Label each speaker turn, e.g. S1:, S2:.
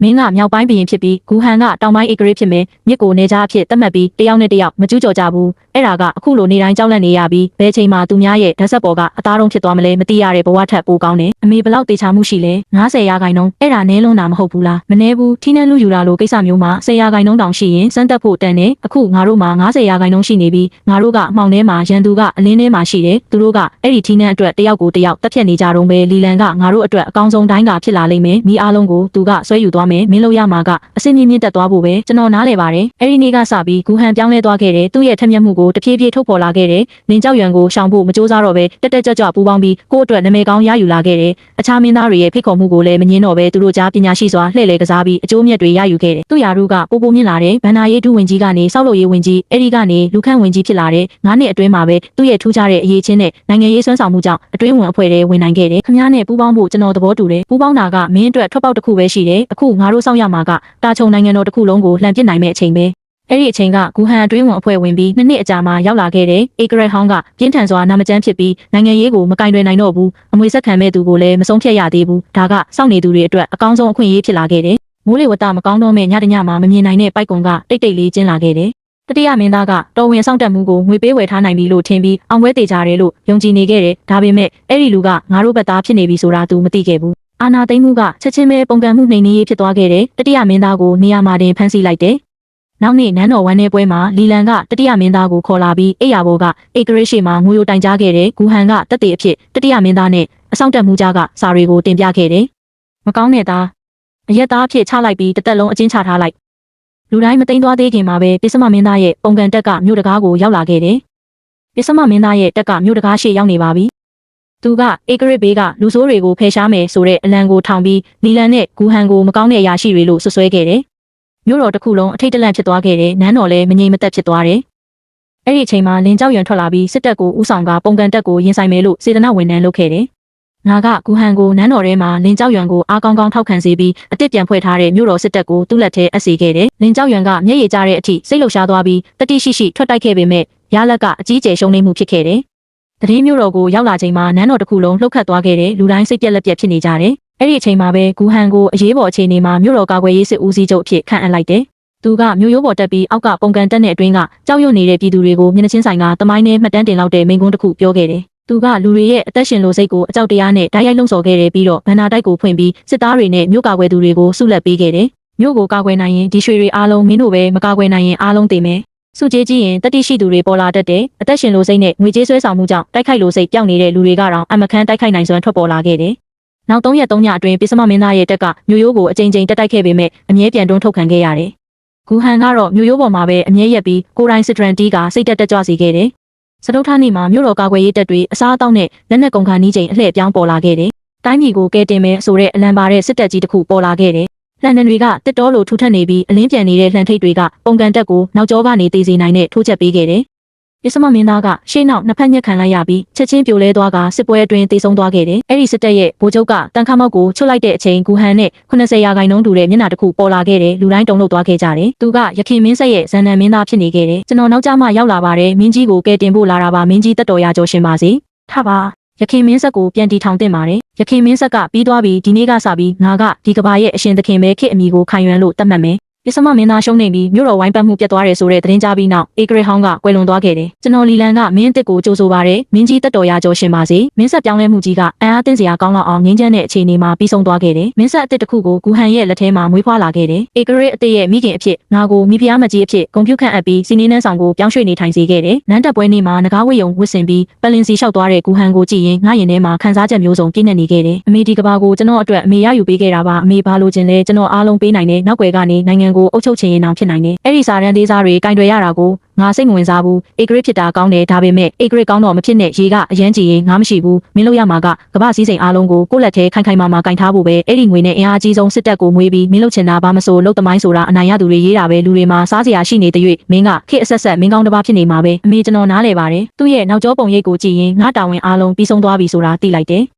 S1: မင်းကမြောက်ပိုင်းဘရင်ဖြစ်ပြီးဂူဟန်ကတောင်ပိုင်းဧကရေးဖြစ်မယ်မြစ်ကိုနေကြားအဖြစ်သတ်မှတ်ပြီးတယောက်နဲ့တယောက်မကျူးကျော်ကြဘူးအဲ့ဒါကအခုလိုနေတိုင်းကြောက်လန့်နေရပြီးဘယ်ချိန်မှသူများရဲ့ဓာတ်ဆက်ပေါ်ကအသားတုံးဖြစ်သွားမလဲမသိရတဲ့ဘဝထက်ပိုကောင်းတယ်အမေဘလောက်တေချာမှုရှိလဲ90ရာခိုင်နှုန်းအဲ့ဒါနဲလွန်းတာမဟုတ်ဘူးလားမနဲဘူးထီးနှံလူယူလာလို့ကိစ္စမျိုးမှာ10ရာခိုင်နှုန်းတောင်ရှိရင်စမ်းတက်ဖို့တန်တယ်အခုငါတို့မှာ90ရာခိုင်နှုန်းရှိနေပြီးငါတို့ကအမှောင်ထဲမှာရန်သူကအလင်းထဲမှာရှိတယ်သူတို့ကအဲ့ဒီထီးနှံအတွက်တယောက်ကိုတယောက်တက်ဖြတ်နေကြတော့ပဲလီလန်ကငါတို့အတွက်အကောင်းဆုံးတိုင်းကဖြစ်လာလိမ့်မယ်မိအားလုံးကိုသူကဆွဲယူသွားမယ်မင်းလို့ရမှာကအစင်းမြင့်တက်သွားဖို့ပဲကျွန်တော်နားလည်ပါတယ်အဲ့ဒီနေ့ကစပြီးဂူဟန်ပြောင်းလဲသွားခဲ့တယ်သူ့ရဲ့ထက်မြက်မှုကိုတဖြည်းဖြည်းထုတ်ဖော်လာခဲ့တယ်လင်ကြောက်ရွံကိုရှောင်ဖို့မကြိုးစားတော့ပဲတက်တက်ကြွကြွပူပေါင်းပြီးကိုယ့်အတွက်နာမည်ကောင်းရယူလာခဲ့တယ်အခြားမင်းသားတွေရဲ့ဖိတ်ခေါ်မှုကိုလည်းမငင်းတော့ပဲသူတို့ကြားပညာရှိစွာလှည့်လည်ကစားပြီးအကျိုးမြတ်တွေရယူခဲ့တယ်သူ့ယာရုကပိုပိုမြင့်လာတယ်ဗန္နာရေးဒုဝင်ကြီးကနေစောက်လို့ရေးဝင်ကြီးအဲ့ဒီကနေလူခန့်ဝင်ကြီးဖြစ်လာတယ်9နှစ်အတွင်းမှာပဲသူ့ရဲ့ထူးခြားတဲ့အရေးချင်းနဲ့နိုင်ငံရေးဆွမ်းဆောင်မှုကြောင့်အတွင်းဝင်အဖွဲ့တွေဝင်နိုင်ခဲ့တယ်ခမားနဲ့ပူးပေါင်းဖို့ကျွန်တော်သဘောတူတယ်ပူးပေါင်းတာကမင်းအတွက်ထွက်ပေါက်တစ်ခုပဲရှိတယ်အခုငါတို့စောင့်ရမှာကတာချုံနိုင်ငံတော်တစ်ခုလုံးကိုလှန်ပစ်နိုင်မဲ့အချိန်ပဲအဲ့ဒီအချိန်ကဂူဟန်အတွင်းဝင်အဖွဲ့ဝင်ပြီး2နှစ်အကြာမှာရောက်လာခဲ့တဲ့ဧကရက်ဟောင်းကပြင်းထန်စွာနာမကျန်းဖြစ်ပြီးနိုင်ငံရေးကိုမကင်တွယ်နိုင်တော့ဘူးအမွေဆက်ခံမဲ့သူကိုလည်းမဆုံးဖြတ်ရသေးဘူးဒါကစောင့်နေသူတွေအတွက်အကောင်းဆုံးအခွင့်အရေးဖြစ်လာခဲ့တယ်မိုးလေဝသမကောင်းတော့မဲ့ညတညမှာမမြင်နိုင်တဲ့ပိုက်ကွန်ကတိတ်တိတ်လေးကျင်းလာခဲ့တယ်တတိယမင်းသားကတော်ဝင်ဆောင်တက်မှုကိုငွေပေးဝယ်ထားနိုင်ပြီလို့ထင်ပြီးအောင်ပွဲတေကြတယ်လို့ယုံကြည်နေခဲ့တယ်ဒါပေမဲ့အဲ့ဒီလူကငါတို့ဘက်သားဖြစ်နေပြီဆိုတာသူမသိခဲ့ဘူးအာနာသိမ့်မှုကချက်ချင်းပဲပုံကံမှုနှိမ်နင်းရေးဖြစ်သွားခဲ့တယ်တတိယမင်းသားကိုနေရာမှာတင်ဖမ်းဆီးလိုက်တယ်နောက်နေ့နန်းတော်ဝမ်းနေပွဲမှာလီလန်ကတတိယမင်းသားကိုခေါ်လာပြီးအိယာဘောကဧကရရှိမှာငွေရိုတိုင်ကြားခဲ့တဲ့ဂူဟန်ကတက်တဲ့အဖြစ်တတိယမင်းသားနဲ့အဆောင်တက်မှုကြားကစာတွေကိုတင်ပြခဲ့တယ်မကောင်းတဲ့သားအရက်သားအဖြစ်ချလိုက်ပြီးတသက်လုံးအကျဉ်းချထားလိုက်လူတိုင်းမသိမ်းသွားသေးခင်မှာပဲပိစမမင်းသားရဲ့ပုံကန်တက်ကမြို့တကားကိုရောက်လာခဲ့တယ်ပိစမမင်းသားရဲ့တက်ကမြို့တကားရှေ့ရောက်နေပါပြီသူကဧကရစ်ဘေးကလူဆိုးတွေကိုဖယ်ရှားမယ်ဆိုတဲ့အလံကိုထောင်ပြီးလီလန်နဲ့ဂူဟန်ကိုမကောင်းတဲ့အရာရှိတွေလို့ဆွဆွဲခဲ့တယ်မြို့တော်တစ်ခုလုံးအထိတ်တလန့်ဖြစ်သွားခဲ့တယ်နန်းတော်လည်းမငြိမ်မသက်ဖြစ်သွားတယ်အဲ့ဒီအချိန်မှာလင်ကြောက်ရွံထွက်လာပြီးစစ်တပ်ကိုဥဆောင်ကပုံကန်တက်ကိုရင်ဆိုင်မယ်လို့စေတနာဝန်ထမ်းလုပ်ခဲ့တယ်ငါကဂူဟန်ကိုနန်းတော်ထဲမှာလင်ကြောက်ရွံကိုအားကောင်းကောင်းထောက်ခံစေပြီးအစ်စ်ပြန်ဖွဲ့ထားတဲ့မြို့တော်စစ်တပ်ကိုသူ့လက်ထဲအပ်စေခဲ့တယ်လင်ကြောက်ရွံကမျက်ရည်ကျတဲ့အထိစိတ်လှုပ်ရှားသွားပြီးတတိရှိရှိထွက်တိုက်ခဲ့ပေမဲ့ရလက်ကအကြီးကျယ်ရှုံးနိမ့်မှုဖြစ်ခဲ့တယ်တတိမြို့တော်ကိုရောက်လာချိန်မှာနန်းတော်တစ်ခုလုံးလှုပ်ခတ်သွားခဲ့တယ်လူတိုင်းစိတ်ပြက်လက်ပြက်ဖြစ်နေကြတယ်အဲ့ဒီအချိန်မှာပဲဂူဟန်ကိုအရေးပေါ်အခြေအနေမှာမြို့တော်ကာကွယ်ရေးစစ်ဦးစီးချုပ်အဖြစ်ခန့်အပ်လိုက်တယ်သူကမြို့ရိုးပေါ်တက်ပြီးအောက်ကပုံကန်တက်တဲ့အတွင်းကကြောက်ရွံ့နေတဲ့ပြည်သူတွေကိုမျက်နှာချင်းဆိုင်ကတမိုင်းနဲ့မှတ်တမ်းတင်လောက်တဲ့မိန့်ခွန်းတစ်ခုပြောခဲ့တယ်။သူကလူတွေရဲ့အသက်ရှင်လိုစိတ်ကိုအကြောက်တရားနဲ့ဓာတ်ရိုက်လှုံ့ဆော်ခဲ့တယ်ပြီးတော့ဗန္နာတိုက်ကိုဖွင့်ပြီးစစ်သားတွေနဲ့မြို့ကာကွယ်သူတွေကိုဆုလက်ပေးခဲ့တယ်။မြို့ကိုကာကွယ်နိုင်ရင်ဒီရွှေတွေအားလုံးမင်းတို့ပဲမကာကွယ်နိုင်ရင်အားလုံးသိမယ်။စုကြေးကြည့်ရင်တတိရှိသူတွေပေါ်လာတတ်တယ်။အသက်ရှင်လိုစိတ်နဲ့ငွေကြေးဆွဲဆောင်မှုကြောင့်တိုက်ခိုက်လိုစိတ်ပြောင်းနေတဲ့လူတွေကတော့အမခန်းတိုက်ခိုက်နိုင်စွမ်းထွက်ပေါ်လာခဲ့တယ်။နောက်3ရက်3ညအတွင်းပိစမမင်းသားရဲ့တက်ကမြို့ရိုးကိုအကြိမ်ကြိမ်တက်တိုက်ခဲ့ပေမဲ့အမြဲပြန်တွန်းထုတ်ခံခဲ့ရတယ်။ဂူဟန်ကတော့မြို့ရိုးပေါ်မှာပဲအမြဲရက်ပြီးကိုရိုင်းစစ်ဒရန်တီးကစိတ်တက်ကြွစေခဲ့တယ်။စတုထနေ့မှာမြို့တော်ကာကွယ်ရေးတပ်တွေအစားအသောက်နဲ့လက်နက်ကုန်ခန်းနီးချိန်အလှည့်ပြောင်းပေါ်လာခဲ့တယ်။တိုင်းပြည်ကိုကဲတင်မယ်ဆိုတဲ့အလံပါတဲ့စစ်တပ်ကြီးတစ်ခုပေါ်လာခဲ့တယ်။လှန်နံတွေကတစ်တော်လိုထူထပ်နေပြီးအလင်းပြန်နေတဲ့လှန်ထိပ်တွေကပုံကန်တက်ကိုနောက်ကျောကနေတေးစေနိုင်တဲ့ထိုးချက်ပေးခဲ့တယ်။ပိစမမင်းသားကရှေ့နောက်နှစ်ဖက်ညက်ခံလိုက်ရပြီးချက်ချင်းပြိုလဲသွားကစစ်ပွဲအတွင်းတေဆုံးသွားခဲ့တယ်။အဲ့ဒီစစ်တပ်ရဲ့ဗိုလ်ချုပ်ကတန်ခါမောက်ကိုချွတ်လိုက်တဲ့အချိန်ဂူဟန်နဲ့80ရာခိုင်နှုန်းတူတဲ့မျက်နှာတစ်ခုပေါ်လာခဲ့တယ်လူတိုင်းတုန်လှုပ်သွားခဲ့ကြတယ်။သူကရခင်မင်းဆက်ရဲ့ဇန်နန်မင်းသားဖြစ်နေခဲ့တယ်။ကျွန်တော်နောက်ကျမှရောက်လာပါတယ်မင်းကြီးကိုကဲတင်ဖို့လာတာပါမင်းကြီးတက်တော်ရကြောရှင်ပါစေ။ထပါရခင်မင်းဆက်ကိုပြန်တီထောင်တင်ပါတယ်။ရခင်မင်းဆက်ကပြီးသွားပြီးဒီနေ့ကစပြီးငါကဒီကဘာရဲ့အရှင်သခင်ပဲခေအမိကိုခံရွံလို့တတ်မှတ်မယ်။ပိစမမင်းသားရှုံးနေပြီးမြို့တော်ဝိုင်းပတ်မှုပြတ်သွားတယ်ဆိုတဲ့သတင်းကြားပြီးနောက်ဧကရဟောင်းကကွယ်လွန်သွားခဲ့တယ်ကျွန်တော်လီလန်ကမင်းတစ်ကိုကြိုးဆိုပါတယ်မင်းကြီးတက်တော်ရကြောရှင်ပါစေမင်းဆက်ပြောင်းလဲမှုကြီးကအံ့အားသင့်စရာကောင်းလောက်အောင်ငင်းချမ်းတဲ့အခြေအနေမှာပြီးဆုံးသွားခဲ့တယ်မင်းဆက်အစ်တစ်ခုကိုဂူဟန်ရဲ့လက်ထဲမှာမွေးဖွားလာခဲ့တယ်ဧကရအစ်စ်ရဲ့မိခင်အဖြစ်ငါကိုမိဖုရားမကြီးအဖြစ်ဂုဏ်ပြုခန့်အပ်ပြီးစီနီးနှန်းဆောင်ကိုပြောင်းရွှေ့နေထိုင်စေခဲ့တယ်နန်းတက်ပွဲနေ့မှာငကားဝိယုံဝစ်စင်ပြီးပလင်စီလျှောက်သွားတဲ့ဂူဟန်ကိုကြည့်ရင်ငါရင်ထဲမှာခံစားချက်မျိုးစုံပြည့်နေနေခဲ့တယ်အမေဒီကဘာကိုကျွန်တော်အတွက်အမေရယူပေးခဲ့တာပါအမေဘာလို့ခြင်းလဲကျွန်တော်အားလုံးပေးနိုင်တဲ့နောက်ွယ်ကနေနိုင်ငံကိုအုပ်ချုပ်ချင်ရင်ဖြစ်နိုင်တယ်။အဲ့ဒီစာရန်သေးစားတွေကင်တွယ်ရတာကိုငါစိတ်မဝင်စားဘူး။ဧကရစ်ဖြစ်တာကောင်းတယ်ဒါပေမဲ့ဧကရစ်ကောင်းတော့မဖြစ်နဲ့ရေကအရန်ကြီးရင်ငါမရှိဘူး။မင်းလို့ရမှာကကမ္ဘာစည်းစိမ်အားလုံးကိုကိုယ့်လက်ထဲခိုင်ခိုင်မာမာကင်ထားဖို့ပဲအဲ့ဒီငွေနဲ့အင်အားကြီးဆုံးစစ်တပ်ကိုမွေးပြီးမင်းလို့ချင်တာဘာမဆိုလုတ်သမိုင်းဆိုတာအနိုင်ရသူတွေရေးတာပဲလူတွေမှာစားစရာရှိနေတဲ့၍မင်းကခေအဆက်ဆက်မင်းကောင်းတစ်ပါးဖြစ်နေမှာပဲအမေကျွန်တော်နားလဲပါတယ်။သူ့ရဲ့နောက်ကျောပုံရိပ်ကိုကြည့်ရင်ငါတာဝန်အားလုံးပြီးဆုံးသွားပြီဆိုတာသိလိုက်တယ်။